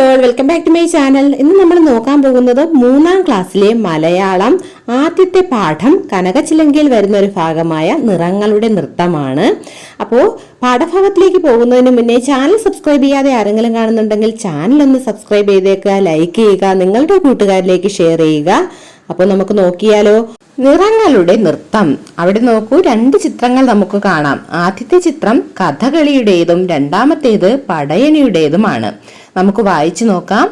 All, welcome back to my channel. ഇന്ന് നമ്മൾ നോക്കാൻ പോകുന്നത് 3ാം ക്ലാസ്സിലെ മലയാളം ആദ്യത്തെ പാഠം കനകച്ചിലങ്കയിൽ വരുന്ന ഒരു ഭാഗമായ നിറങ്ങളുടെ നൃത്തമാണ്. അപ്പോൾ പാഠഭാഗത്തിലേക്ക് പോകുന്നതിന് മുന്നേ ചാനൽ സബ്സ്ക്രൈബ് ചെയ്യാതെ ആരെങ്കിലും കാണുന്നുണ്ടെങ്കിൽ ചാനൽ ഒന്ന് സബ്സ്ക്രൈബ് ചെയ്തേക്കുക, ലൈക്ക് ചെയ്യുക, നിങ്ങളുടെ കൂട്ടുകാരിലേക്ക് ഷെയർ ചെയ്യുക. അപ്പോൾ നമുക്ക് നോക്കിയാലോ. നിറങ്ങളുടെ നൃത്തം. അവിടെ നോക്കൂ, 2 ചിത്രങ്ങൾ നമുക്ക് കാണാം. ആദ്യത്തെ ചിത്രം കഥകളിയുടേതും രണ്ടാമത്തേത് പടയണിയുടേതുമാണ്. നമുക്ക് വായിച്ചു നോക്കാം.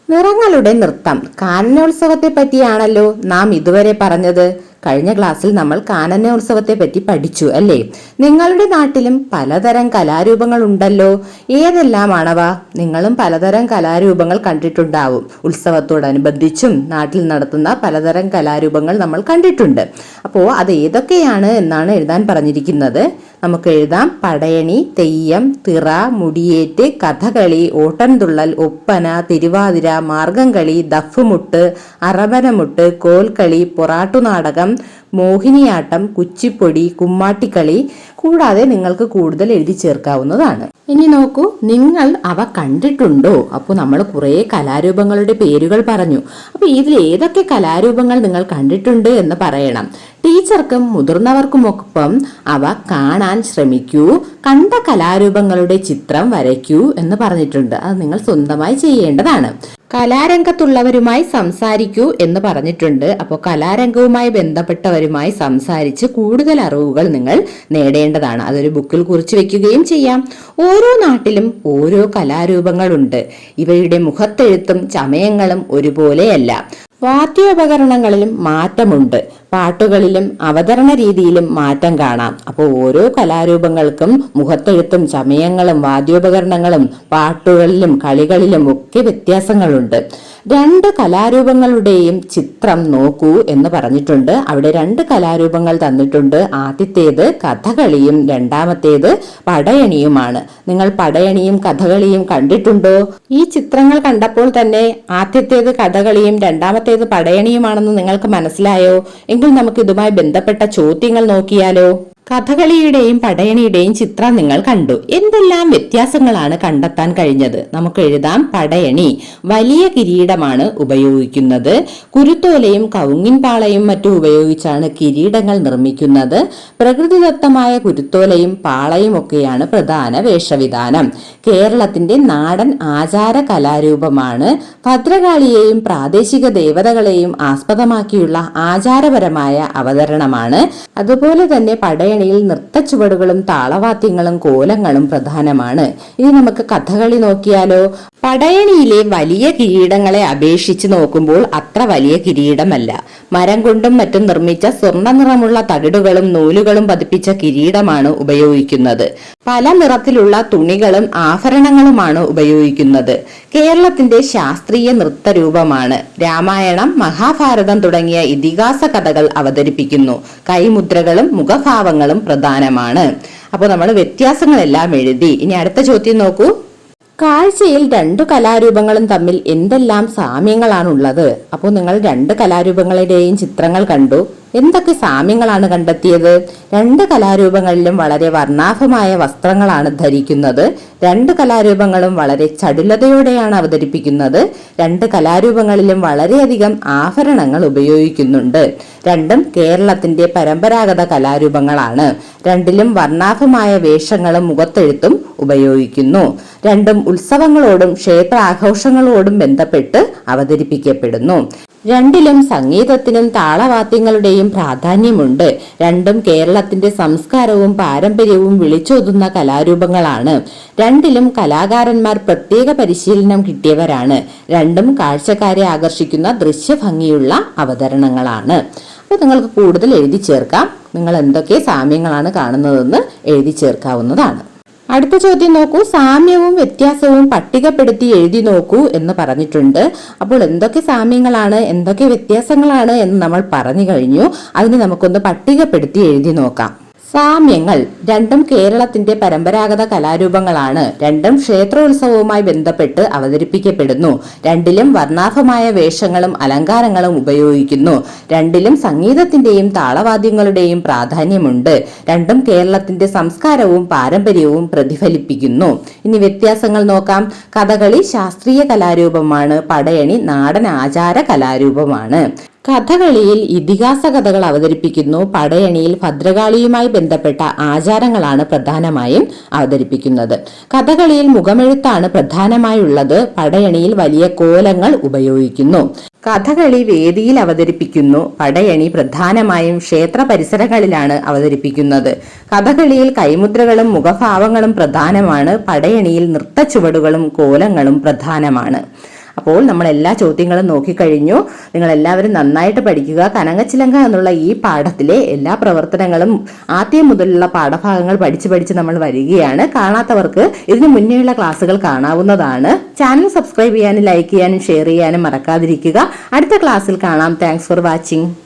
നിറങ്ങളുടെ നൃത്തം കാനനോത്സവത്തെ പറ്റിയാണല്ലോ നാം ഇതുവരെ പറഞ്ഞത്. കഴിഞ്ഞ ക്ലാസ്സിൽ നമ്മൾ കാനനോത്സവത്തെ പറ്റി പഠിച്ചു അല്ലേ? നിങ്ങളുടെ നാട്ടിലും പലതരം കലാരൂപങ്ങൾ ഉണ്ടല്ലോ. ഏതെല്ലാമാണവ? നിങ്ങളും പലതരം കലാരൂപങ്ങൾ കണ്ടിട്ടുണ്ടാവും. ഉത്സവത്തോടനുബന്ധിച്ചും നാട്ടിൽ നടത്തുന്ന പലതരം കലാരൂപങ്ങൾ നമ്മൾ കണ്ടിട്ടുണ്ട്. അപ്പോൾ അത് ഏതൊക്കെയാണ് എന്നാണ് എഴുതാൻ പറഞ്ഞിരിക്കുന്നത്. നമുക്ക് എഴുതാം. പടയണി, തെയ്യം, തിറ, മുടിയേറ്റ്, കഥകളി, ഓട്ടൻതുള്ളൽ, ഒപ്പന, തിരുവാതിര, മാർഗംകളി, ദഫ്മുട്ട്, അറബനമുട്ട്, കോൽക്കളി, പൊറാട്ടുനാടകം, മോഹിനിയാട്ടം, കുച്ചിപ്പൊടി, കുമ്മാട്ടിക്കളി. കൂടാതെ നിങ്ങൾക്ക് കൂടുതൽ എഴുതി ചേർക്കാവുന്നതാണ്. ഇനി നോക്കൂ, നിങ്ങൾ അവ കണ്ടിട്ടുണ്ടോ? അപ്പോൾ നമ്മൾ കുറേ കലാരൂപങ്ങളുടെ പേരുകൾ പറഞ്ഞു. അപ്പോൾ ഇതിൽ ഏതൊക്കെ കലാരൂപങ്ങൾ നിങ്ങൾ കണ്ടിട്ടുണ്ട് എന്ന് പറയണം. ടീച്ചർക്കും മുതിർന്നവർക്കുമൊപ്പം അവ കാണാൻ ശ്രമിക്കൂ. കണ്ട കലാരൂപങ്ങളുടെ ചിത്രം വരയ്ക്കൂ എന്ന് പറഞ്ഞിട്ടുണ്ട്. അത് നിങ്ങൾ സ്വന്തമായി ചെയ്യേണ്ടതാണ്. കലാരംഗത്തുള്ളവരുമായി സംസാരിക്കൂ എന്ന് പറഞ്ഞിട്ടുണ്ട്. അപ്പോൾ കലാരംഗവുമായി ബന്ധപ്പെട്ടവരുമായി സംസാരിച്ച് കൂടുതൽ അറിവുകൾ നിങ്ങൾ നേടേണ്ടതാണ്. അതൊരു ബുക്കിൽ കുറിച്ച് വെക്കുകയും ചെയ്യാം. ഓരോ നാട്ടിലും ഓരോ കലാരൂപങ്ങളുണ്ട്. ഇവയുടെ മുഖത്തെഴുത്തും ചമയങ്ങളും ഒരുപോലെയല്ല. വാദ്യോപകരണങ്ങളിലും മാറ്റമുണ്ട്. പാട്ടുകളിലും അവതരണ രീതിയിലും മാറ്റം കാണാം. അപ്പോൾ ഓരോ കലാരൂപങ്ങൾക്കും മുഖത്തെഴുത്തും ചമയങ്ങളും വാദ്യോപകരണങ്ങളും പാട്ടുകളിലും കളികളിലും ഒക്കെ വ്യത്യാസങ്ങളുണ്ട്. 2 കലാരൂപങ്ങളുടെയും ചിത്രം നോക്കൂ എന്ന് പറഞ്ഞിട്ടുണ്ട്. അവിടെ 2 കലാരൂപങ്ങൾ തന്നിട്ടുണ്ട്. ആദ്യത്തേത് കഥകളിയും രണ്ടാമത്തേത് പടയണിയുമാണ്. നിങ്ങൾ പടയണിയും കഥകളിയും കണ്ടിട്ടുണ്ടോ? ഈ ചിത്രങ്ങൾ കണ്ടപ്പോൾ തന്നെ ആദ്യത്തേത് കഥകളിയും രണ്ടാമത്തേത് പടയണിയുമാണെന്ന് നിങ്ങൾക്ക് മനസ്സിലായോ? എങ്കിൽ നമുക്ക് ഇതുമായി ബന്ധപ്പെട്ട ചോദ്യങ്ങൾ നോക്കിയാലോ. കഥകളിയുടെയും പടയണിയുടെയും ചിത്രം നിങ്ങൾ കണ്ടു. എന്തെല്ലാം വ്യത്യാസങ്ങളാണ് കണ്ടെത്താൻ കഴിഞ്ഞത്? നമുക്ക് എഴുതാം. പടയണി വലിയ കിരീടമാണ് ഉപയോഗിക്കുന്നത്. കുരുത്തോലയും കവുങ്ങിൻ പാളയും മറ്റും ഉപയോഗിച്ചാണ് കിരീടങ്ങൾ നിർമ്മിക്കുന്നത്. പ്രകൃതിദത്തമായ കുരുത്തോലയും പാളയും ഒക്കെയാണ് പ്രധാന വേഷവിധാനം. കേരളത്തിന്റെ നാടൻ ആചാര കലാരൂപമാണ്. ഭദ്രകാളിയെയും പ്രാദേശിക ദേവതകളെയും ആസ്പദമാക്കിയുള്ള ആചാരപരമായ അവതരണമാണ്. അതുപോലെ തന്നെ പടയണിയിൽ നൃത്തച്ചുവടുകളും താളവാദ്യങ്ങളും കോലങ്ങളും പ്രധാനമാണ്. ഇനി നമുക്ക് കഥകളി നോക്കിയാലോ. പടയണിയിലെ വലിയ കിരീടങ്ങളെ അപേക്ഷിച്ച് നോക്കുമ്പോൾ അത്ര വലിയ കിരീടമല്ല. മരം കൊണ്ടും മറ്റും നിർമ്മിച്ച സ്വർണ്ണ നിറമുള്ള തകിടുകളും നൂലുകളും പതിപ്പിച്ച കിരീടമാണ് ഉപയോഗിക്കുന്നത്. പല നിറത്തിലുള്ള തുണികളും ആഭരണങ്ങളുമാണ് ഉപയോഗിക്കുന്നത്. കേരളത്തിന്റെ ശാസ്ത്രീയ നൃത്തരൂപമാണ്. രാമായണം, മഹാഭാരതം തുടങ്ങിയ ഇതിഹാസ കഥകൾ അവതരിപ്പിക്കുന്നു. കൈമുദ്രകളും മുഖഭാവങ്ങളും പ്രധാനമാണ്. അപ്പോൾ നമ്മൾ വ്യത്യാസങ്ങളെല്ലാം എഴുതി. ഇനി അടുത്ത ചോദ്യം നോക്കൂ. കാഴ്ചയിൽ 2 കലാരൂപങ്ങളും തമ്മിൽ എന്തെല്ലാം സാമ്യങ്ങളാണുള്ളത്? അപ്പോൾ നിങ്ങൾ 2 കലാരൂപങ്ങളുടെയും ചിത്രങ്ങൾ കണ്ടു. എന്തൊക്കെ സാമ്യങ്ങളാണ് കണ്ടെത്തിയത്? 2 കലാരൂപങ്ങളിലും വളരെ വർണ്ണാഭമായ വസ്ത്രങ്ങളാണ് ധരിക്കുന്നത്. 2 കലാരൂപങ്ങളും വളരെ ചടുലതയോടെയാണ് അവതരിപ്പിക്കുന്നത്. 2 കലാരൂപങ്ങളിലും വളരെയധികം ആഭരണങ്ങൾ ഉപയോഗിക്കുന്നുണ്ട്. 2ഉം കേരളത്തിന്റെ പരമ്പരാഗത കലാരൂപങ്ങളാണ്. 2ലും വർണ്ണാഭമായ വേഷങ്ങളും മുഖത്തെഴുത്തും ഉപയോഗിക്കുന്നു. 2ഉം ഉത്സവങ്ങളോടും ക്ഷേത്രാഘോഷങ്ങളോടും ബന്ധപ്പെട്ട് അവതരിപ്പിക്കപ്പെടുന്നു. 2ലും സംഗീതത്തിനും താളവാദ്യങ്ങളുടെയും പ്രാധാന്യമുണ്ട്. 2ഉം കേരളത്തിന്റെ സംസ്കാരവും പാരമ്പര്യവും വിളിച്ചോതുന്ന കലാരൂപങ്ങളാണ്. 2ലും കലാകാരന്മാർ പ്രത്യേക പരിശീലനം കിട്ടിയവരാണ്. 2ഉം കാഴ്ചക്കാരെ ആകർഷിക്കുന്ന ദൃശ്യഭംഗിയുള്ള അവതരണങ്ങളാണ്. അപ്പോൾ നിങ്ങൾക്ക് കൂടുതൽ എഴുതി ചേർക്കാം. നിങ്ങൾ എന്തൊക്കെ സാമ്യങ്ങളാണ് കാണുന്നതെന്ന് എഴുതി ചേർക്കാവുന്നതാണ്. അടുത്ത ചോദ്യം നോക്കൂ. സാമ്യവും വ്യത്യാസവും പട്ടികപ്പെടുത്തി എഴുതി നോക്കൂ എന്ന് പറഞ്ഞിട്ടുണ്ട്. അപ്പോൾ എന്തൊക്കെ സാമ്യങ്ങളാണ് എന്തൊക്കെ വ്യത്യാസങ്ങളാണ് എന്ന് നമ്മൾ പറഞ്ഞു കഴിഞ്ഞു. അതിന് നമുക്കൊന്ന് പട്ടികപ്പെടുത്തി എഴുതി നോക്കാം. സാമ്യങ്ങൾ. രണ്ടും കേരളത്തിന്റെ പരമ്പരാഗത കലാരൂപങ്ങളാണ്. രണ്ടും ക്ഷേത്രോത്സവവുമായി ബന്ധപ്പെട്ട് അവതരിപ്പിക്കപ്പെടുന്നു. രണ്ടിലും വർണ്ണാഭമായ വേഷങ്ങളും അലങ്കാരങ്ങളും ഉപയോഗിക്കുന്നു. രണ്ടിലും സംഗീതത്തിന്റെയും താളവാദ്യങ്ങളുടെയും പ്രാധാന്യമുണ്ട്. രണ്ടും കേരളത്തിന്റെ സംസ്കാരവും പാരമ്പര്യവും പ്രതിഫലിപ്പിക്കുന്നു. ഇനി വ്യത്യാസങ്ങൾ നോക്കാം. കഥകളി ശാസ്ത്രീയ കലാരൂപമാണ്. പടയണി നാടൻ ആചാര കലാരൂപമാണ്. കഥകളിയിൽ ഇതിഹാസ കഥകൾ അവതരിപ്പിക്കുന്നു. പടയണിയിൽ ഭദ്രകാളിയുമായി ബന്ധപ്പെട്ട ആചാരങ്ങളാണ് പ്രധാനമായും അവതരിപ്പിക്കുന്നത്. കഥകളിയിൽ മുഖമെഴുത്താണ് പ്രധാനമായുള്ളത്. പടയണിയിൽ വലിയ കോലങ്ങൾ ഉപയോഗിക്കുന്നു. കഥകളി വേദിയിൽ അവതരിപ്പിക്കുന്നു. പടയണി പ്രധാനമായും ക്ഷേത്ര പരിസരങ്ങളിലാണ് അവതരിപ്പിക്കുന്നത്. കഥകളിയിൽ കൈമുദ്രകളും മുഖഭാവങ്ങളും പ്രധാനമാണ്. പടയണിയിൽ നൃത്ത ചുവടുകളും കോലങ്ങളും പ്രധാനമാണ്. അപ്പോൾ നമ്മൾ എല്ലാ ചോദ്യങ്ങളും നോക്കിക്കഴിഞ്ഞു. നിങ്ങൾ എല്ലാവരും നന്നായിട്ട് പഠിക്കുക. കനകച്ചിലങ്ക എന്നുള്ള ഈ പാഠത്തിലെ എല്ലാ പ്രവർത്തനങ്ങളും ആദ്യം മുതലുള്ള പാഠഭാഗങ്ങൾ പഠിച്ച് നമ്മൾ വരികയാണ്. കാണാത്തവർക്ക് ഇതിനു മുന്നേയുള്ള ക്ലാസ്സുകൾ കാണാവുന്നതാണ്. ചാനൽ സബ്സ്ക്രൈബ് ചെയ്യാനും ലൈക്ക് ചെയ്യാനും ഷെയർ ചെയ്യാനും മറക്കാതിരിക്കുക. അടുത്ത ക്ലാസ്സിൽ കാണാം. Thanks for watching.